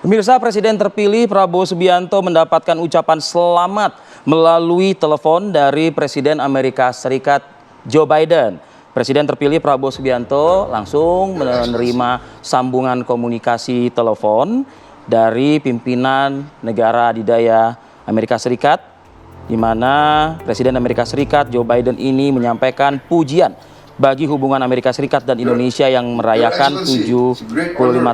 Pemirsa, Presiden terpilih Prabowo Subianto mendapatkan ucapan selamat melalui telepon dari Presiden Amerika Serikat Joe Biden. Presiden terpilih Prabowo Subianto langsung menerima sambungan komunikasi telepon dari pimpinan negara adidaya Amerika Serikat, di mana Presiden Amerika Serikat Joe Biden ini menyampaikan pujian bagi hubungan Amerika Serikat dan Indonesia yang merayakan 75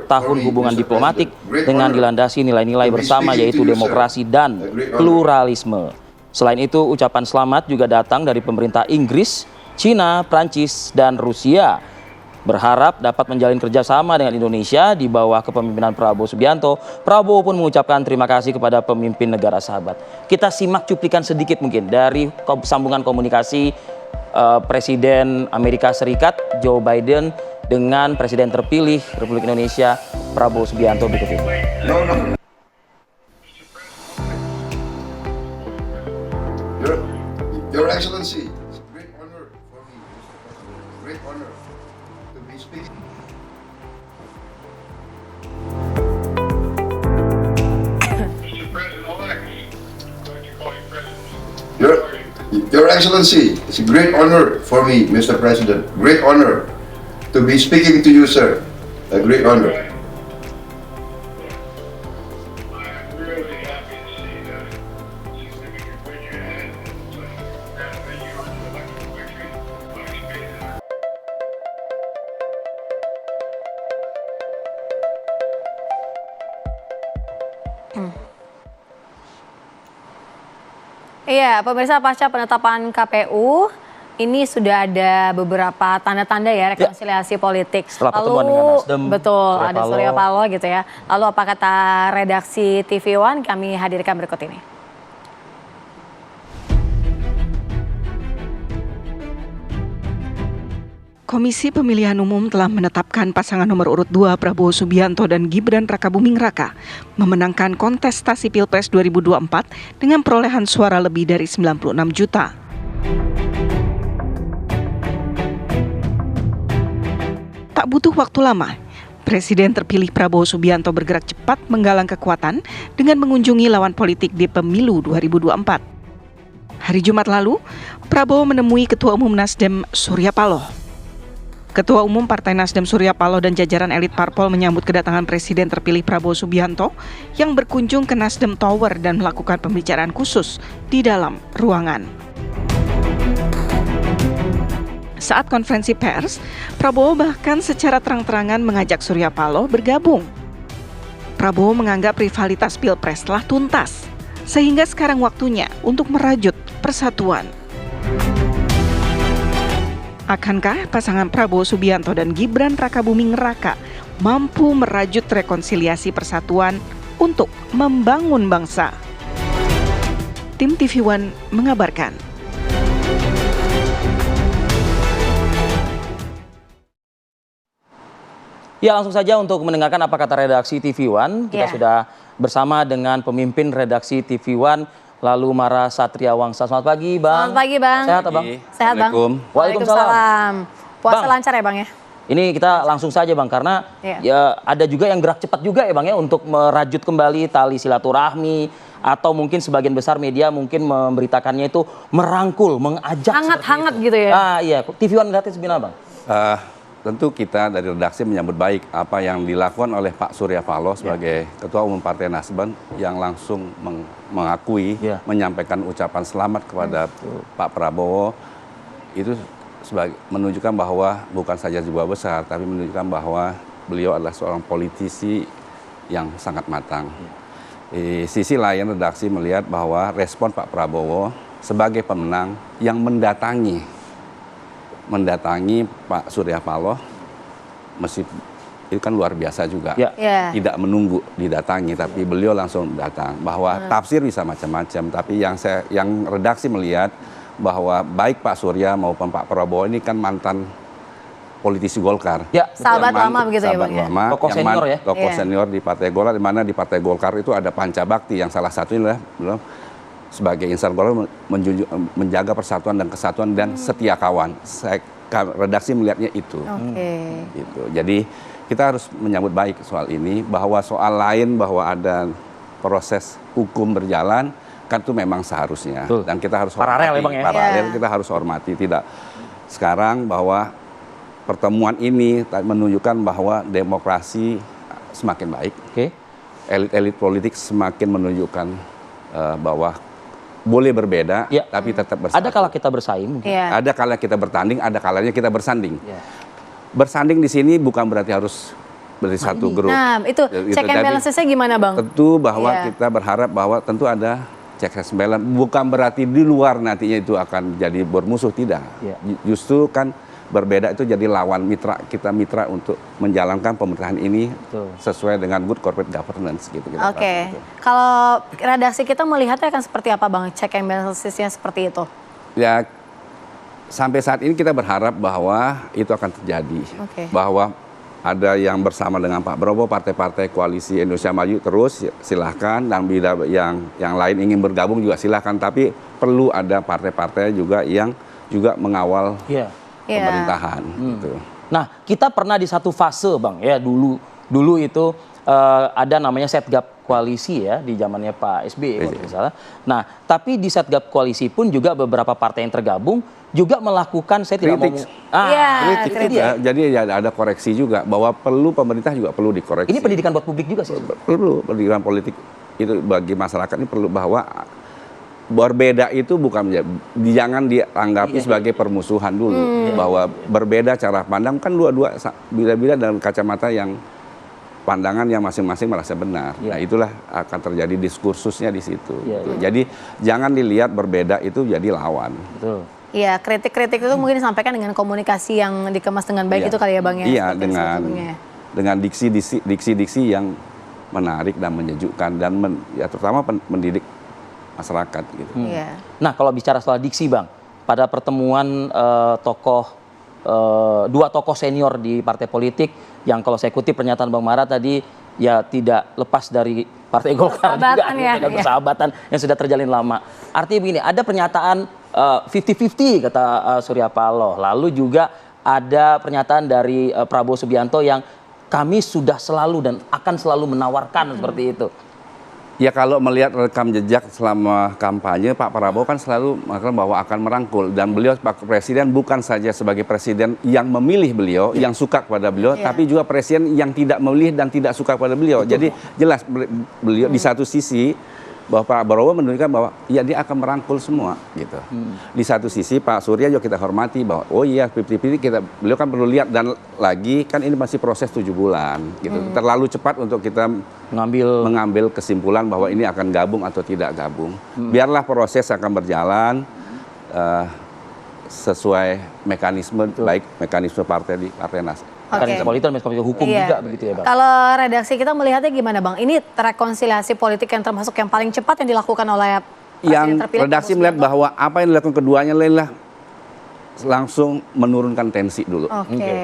tahun hubungan diplomatik dengan dilandasi nilai-nilai bersama, yaitu demokrasi dan pluralisme. Selain itu, ucapan selamat juga datang dari pemerintah Inggris, Cina, Prancis, dan Rusia. Berharap dapat menjalin kerjasama dengan Indonesia di bawah kepemimpinan Prabowo Subianto. Prabowo pun mengucapkan terima kasih kepada pemimpin negara sahabat. Kita simak cuplikan sedikit mungkin dari sambungan komunikasi Presiden Amerika Serikat Joe Biden dengan Presiden terpilih Republik Indonesia Prabowo Subianto berikut ini. Your Excellency, it's a great honor for me. Great honor to be speaking. Mr. President-elect, I'd like to call you President. Your Excellency, it's a great honor for me, Mr. President. Great honor to be speaking to you, sir. A great honor. I'm really happy to see the significant win you had. Congratulate you on the election victory. Unexpected. Iya, pemirsa, pasca penetapan KPU, ini sudah ada beberapa tanda-tanda ya rekonsiliasi politik. Setelah pertemuan dengan Nasdem, betul, Surya ada Paloh. Surya Paloh gitu ya. Lalu apa kata redaksi TV One? Kami hadirkan berikut ini. Komisi Pemilihan Umum telah menetapkan pasangan nomor urut 2 Prabowo Subianto dan Gibran Rakabuming Raka memenangkan kontestasi Pilpres 2024 dengan perolehan suara lebih dari 96 juta. Tak butuh waktu lama, Presiden terpilih Prabowo Subianto bergerak cepat menggalang kekuatan dengan mengunjungi lawan politik di pemilu 2024. Hari Jumat lalu, Prabowo menemui Ketua Umum Nasdem Surya Paloh. Ketua Umum Partai Nasdem Surya Paloh dan jajaran elit parpol menyambut kedatangan Presiden terpilih Prabowo Subianto yang berkunjung ke Nasdem Tower dan melakukan pembicaraan khusus di dalam ruangan. Saat konferensi pers, Prabowo bahkan secara terang-terangan mengajak Surya Paloh bergabung. Prabowo menganggap rivalitas Pilpres telah tuntas, sehingga sekarang waktunya untuk merajut persatuan. Akankah pasangan Prabowo Subianto dan Gibran Rakabuming Raka mampu merajut rekonsiliasi persatuan untuk membangun bangsa? Tim TV One mengabarkan. Ya, langsung saja untuk mendengarkan apa kata redaksi TV One. Kita sudah bersama dengan pemimpin redaksi TV One, Lalu Mara Satria Wangsa. Selamat pagi, Bang. Selamat pagi, Bang. Sehat, Bang? Sehat, Bang. Waalaikumsalam. Puasa Bang, lancar ya, Bang ya? Ini kita langsung saja, Bang, karena ya ada juga yang gerak cepat juga ya, Bang ya, untuk merajut kembali tali silaturahmi, atau mungkin sebagian besar media mungkin memberitakannya itu merangkul, mengajak. Hangat-hangat gitu ya? Iya, TV One gratis gimana, Bang? Tentu kita dari redaksi menyambut baik apa yang dilakukan oleh Pak Surya Paloh sebagai Ketua Umum Partai Nasdem yang langsung mengakui, menyampaikan ucapan selamat kepada Pak Prabowo. Itu menunjukkan bahwa bukan saja jiwa besar, tapi menunjukkan bahwa beliau adalah seorang politisi yang sangat matang. Di sisi lain, redaksi melihat bahwa respon Pak Prabowo sebagai pemenang yang mendatangi Pak Surya Paloh, itu kan luar biasa juga. Tidak menunggu didatangi, tapi beliau langsung datang. Bahwa tafsir bisa macam-macam, tapi yang redaksi melihat bahwa baik Pak Surya maupun Pak Prabowo ini kan mantan politisi Golkar. Sahabat lama begitu ya, Bang? Tokoh senior ya? Tokoh senior di Partai Golkar, di mana di Partai Golkar itu ada pancabakti yang salah satunya adalah sebagai insan Golkar menjaga persatuan dan kesatuan dan setia kawan. Redaksi melihatnya itu. Gitu. Jadi kita harus menyambut baik soal ini, bahwa soal lain bahwa ada proses hukum berjalan kan itu memang seharusnya. Betul. Dan kita harus Paralel hormati, ya, Bang, ya? paralel Iya. kita harus hormati. Tidak sekarang bahwa pertemuan ini menunjukkan bahwa demokrasi semakin baik, Oke. elit-elit politik semakin menunjukkan bahwa boleh berbeda, Ya. tapi tetap bersatu. Ada kala kita bersaing mungkin. Iya. Ada kala kita bertanding, ada kalanya kita bersanding. Ya. Bersanding di sini bukan berarti harus dari satu grup. Nah, itu Gitu. check and Jadi, balance-nya gimana, Bang? tentu bahwa Iya. kita berharap bahwa tentu ada check and balance. Bukan berarti di luar nantinya itu akan jadi bermusuh, tidak. Iya. Justru kan berbeda itu jadi lawan mitra, kita mitra untuk menjalankan pemerintahan ini Betul. sesuai dengan good corporate governance gitu. kita Oke. harapkan itu. Kalau redaksi kita melihatnya akan seperti apa, Bang? Check and balance-nya seperti itu. Ya, sampai saat ini kita berharap bahwa itu akan terjadi. Oke. Bahwa ada yang bersama dengan Pak Prabowo, partai-partai koalisi Indonesia Maju terus silahkan, dan bila yang lain ingin bergabung juga silahkan. Tapi perlu ada partai-partai juga yang juga mengawal Iya. Iya. pemerintahan. Gitu. Nah, kita pernah di satu fase, Bang, ya dulu itu ada namanya setgap koalisi ya di zamannya Pak SBY kalau tidak salah. Nah, tapi di setgap koalisi pun juga beberapa partai yang tergabung juga melakukan, saya tidak mau Kritik. Iya, Kritik kritik. juga, jadi ya ada koreksi juga bahwa perlu pemerintah juga perlu dikoreksi. Ini pendidikan buat publik juga sih. Perlu pendidikan politik itu bagi masyarakat ini perlu, bahwa berbeda itu bukan jangan dianggapi sebagai permusuhan dulu, bahwa berbeda cara pandang kan dua-dua bila-bila dalam kacamata yang pandangan yang masing-masing merasa benar. Iya. Nah, itulah akan terjadi diskursusnya di situ. Iya, gitu. iya. Jadi jangan dilihat berbeda itu jadi lawan. Betul. Iya, kritik-kritik itu mungkin disampaikan dengan komunikasi yang dikemas dengan baik Iya. itu kali ya, Bang ya. Iya, Seperti sebelumnya. dengan diksi-diksi yang menarik dan menyejukkan dan terutama mendidik masyarakat gitu. Iya. Nah, kalau bicara soal diksi, Bang, pada pertemuan dua tokoh senior di partai politik yang kalau saya kutip pernyataan Bang Mara tadi ya tidak lepas dari Partai Golkar juga, Persahabatan ya, ada iya. persahabatan yang sudah terjalin lama. Artinya begini, ada pernyataan 50-50 kata Surya Paloh. Lalu juga ada pernyataan dari Prabowo Subianto yang kami sudah selalu dan akan selalu menawarkan seperti itu. Ya kalau melihat rekam jejak selama kampanye, Pak Prabowo kan selalu mengatakan bahwa akan merangkul, dan beliau Pak Presiden bukan saja sebagai presiden yang memilih beliau, yang suka kepada beliau, tapi juga presiden yang tidak memilih dan tidak suka kepada beliau. Jadi jelas beliau di satu sisi bahwa Pak Prabowo menunjukkan bahwa ya dia akan merangkul semua gitu. Di satu sisi Pak Surya juga kita hormati bahwa oh iya 50-50 beliau kan perlu lihat, dan lagi kan ini masih proses 7 bulan gitu. Terlalu cepat untuk kita mengambil kesimpulan bahwa ini akan gabung atau tidak gabung. Biarlah proses akan berjalan sesuai mekanisme baik mekanisme partai di Partai Nasdem. Mekanisme politik dan mekanisme hukum Iya. juga begitu ya, Bang. Kalau redaksi kita melihatnya gimana, Bang? Ini rekonsiliasi politik yang termasuk yang paling cepat yang dilakukan oleh Yang presiden terpilih redaksi Prabowo melihat Subianto. bahwa apa yang dilakukan keduanya adalah langsung menurunkan tensi dulu. Oke.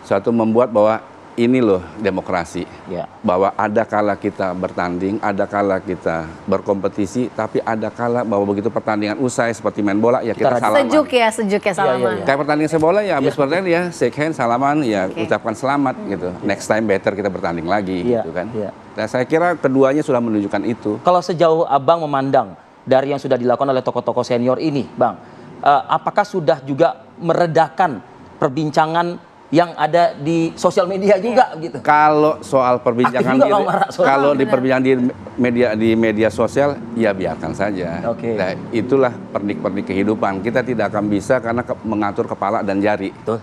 Suatu membuat bahwa ini loh demokrasi. Ya. Bahwa ada kala kita bertanding, ada kala kita berkompetisi, tapi ada kala bahwa begitu pertandingan usai seperti main bola ya kita salaman. Sejuk ya salaman. iya. Kayak pertandingan sepak bola ya habis pertandingan ya shake hand, salaman, ya ucapkan selamat gitu. Next time better kita bertanding lagi Iya, gitu kan. iya. Dan saya kira keduanya sudah menunjukkan itu. Kalau sejauh Abang memandang dari yang sudah dilakukan oleh tokoh-tokoh senior ini, Bang, apakah sudah juga meredakan perbincangan yang ada di sosial media juga gitu? Kalau soal perbincangan Aktif juga Bang Mara, soal- kalau di perbincangan di media sosial ya biarkan saja. Oke. Nah, itulah pernik-pernik kehidupan. Kita tidak akan bisa karena mengatur kepala dan jari. Betul.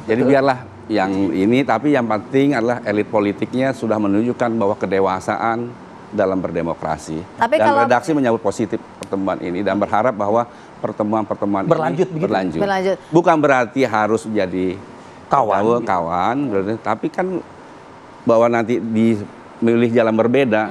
Jadi biarlah yang ini, tapi yang penting adalah elit politiknya sudah menunjukkan bahwa kedewasaan dalam berdemokrasi. Tapi Dan kalau- redaksi menyambut positif pertemuan ini dan berharap bahwa pertemuan-pertemuan Berlanjut ini begitu? Berlanjut. Bukan berarti harus jadi kawan, tapi kan bahwa nanti memilih jalan berbeda,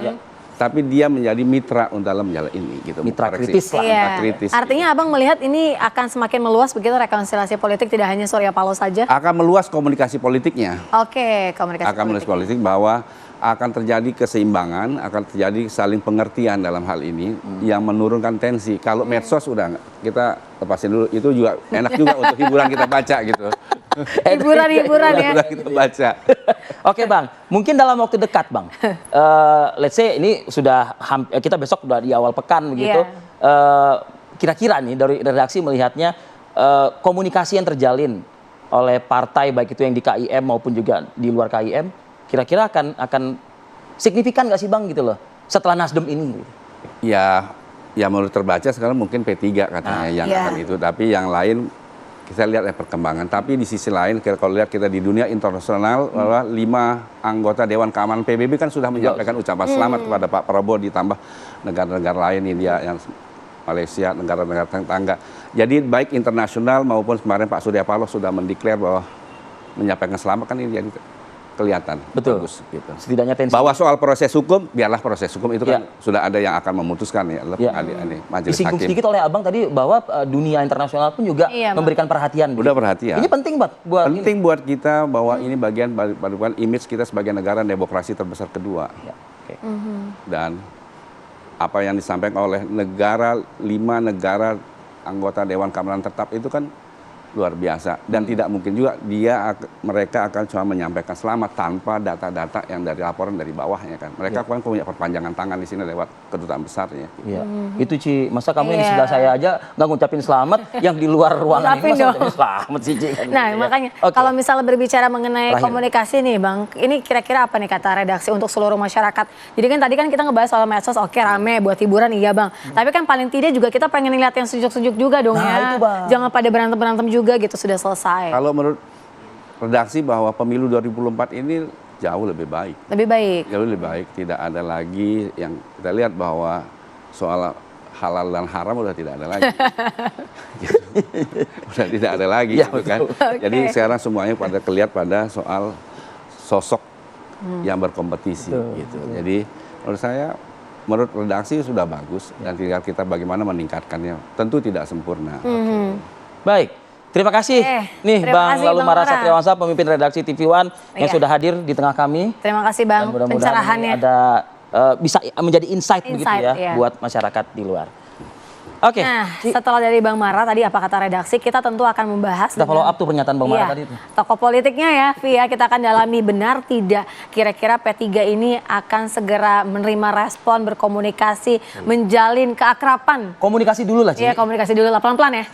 tapi dia menjadi mitra untuk dalam jalan ini gitu. Mitra Koreksi. kritis lah. Iya. Mitra kritis. Artinya Abang melihat ini akan semakin meluas begitu rekonsiliasi politik, tidak hanya Surya Paloh saja. Akan meluas komunikasi politiknya. Oke, komunikasi Akan meluas politik. politik bahwa akan terjadi keseimbangan, akan terjadi saling pengertian dalam hal ini yang menurunkan tensi. Kalau medsos udah kita lepasin dulu, itu juga enak juga untuk hiburan kita baca gitu. Hiburan-hiburan ya. Hiburan kita baca. Oke Bang, mungkin dalam waktu dekat Bang, let's say ini sudah kita besok udah di awal pekan begitu, kira-kira nih dari redaksi melihatnya komunikasi yang terjalin oleh partai baik itu yang di KIM maupun juga di luar KIM, kira-kira akan signifikan nggak sih Bang gitu loh setelah Nasdem ini? Ya menurut terbaca sekarang mungkin P3 katanya yang akan itu, tapi yang lain kita lihat perkembangan. Tapi di sisi lain kalau lihat kita di dunia internasional bahwa 5 anggota Dewan Keamanan PBB kan sudah menyampaikan ucapan selamat kepada Pak Prabowo, ditambah negara-negara lain, India, yang Malaysia, negara-negara tetangga. Jadi baik internasional maupun kemarin Pak Surya Paloh sudah mendeklar bahwa menyampaikan selamat, kan ini jadi kelihatan. Betul. Bagus, gitu. Setidaknya tensi. Bahwa soal proses hukum, biarlah proses hukum itu kan sudah ada yang akan memutuskan ya, majelis disinggung hakim. sedikit oleh Abang tadi bahwa dunia internasional pun juga memberikan perhatian. Udah perhatian. Ini penting buat penting buat kita bahwa ini bagian image kita sebagai negara demokrasi terbesar kedua. Dan apa yang disampaikan oleh 5 negara anggota Dewan Keamanan Tetap itu kan luar biasa, dan tidak mungkin juga mereka akan cuma menyampaikan selamat tanpa data-data yang dari laporan dari bawahnya kan. Mereka kan punya perpanjangan tangan di sini lewat kedutaan besarnya. Iya. Itu Ci, masa kamu yang di sebelah saya aja nggak ngucapin selamat, yang di luar ruangan ini masa ngucapin selamat sih Ci. Nah makanya kalau misalnya berbicara mengenai komunikasi nih Bang, ini kira-kira apa nih kata redaksi untuk seluruh masyarakat? Jadi kan tadi kan kita ngebahas soal medsos, oke rame buat hiburan iya Bang. Tapi kan paling tidak juga kita pengen lihat yang sejuk-sejuk juga dong ya. Itu, Bang. Jangan pada berantem-berantem juga gitu, sudah selesai. Kalau menurut redaksi bahwa pemilu 2024 ini jauh lebih baik. Lebih baik. Jauh lebih baik, tidak ada lagi yang kita lihat bahwa soal halal dan haram udah tidak ada lagi. Udah tidak ada lagi gitu kan. Jadi sekarang semuanya pada kelihatan pada soal sosok yang berkompetisi gitu. Jadi menurut saya, menurut redaksi sudah bagus dan tinggal kita bagaimana meningkatkannya. Tentu tidak sempurna. Baik. Terima kasih nih Bang Lalu Mara Satriawansa, pemimpin redaksi TV One yang sudah hadir di tengah kami. Terima kasih Bang pencerahannya. Ada bisa menjadi insight begitu ya buat masyarakat di luar. Oke. Nah, setelah dari Bang Mara tadi apa kata redaksi, kita tentu akan membahas. Kita follow up tuh pernyataan Bang Mara tadi. Tokoh politiknya ya, Via, kita akan dalami benar tidak kira-kira P3 ini akan segera menerima respon, berkomunikasi, menjalin keakraban. Komunikasi dulu lah Ci. Iya, komunikasi dulu lah, pelan-pelan ya.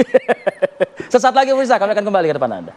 Sesaat lagi pemirsa, kami akan kembali ke depan Anda.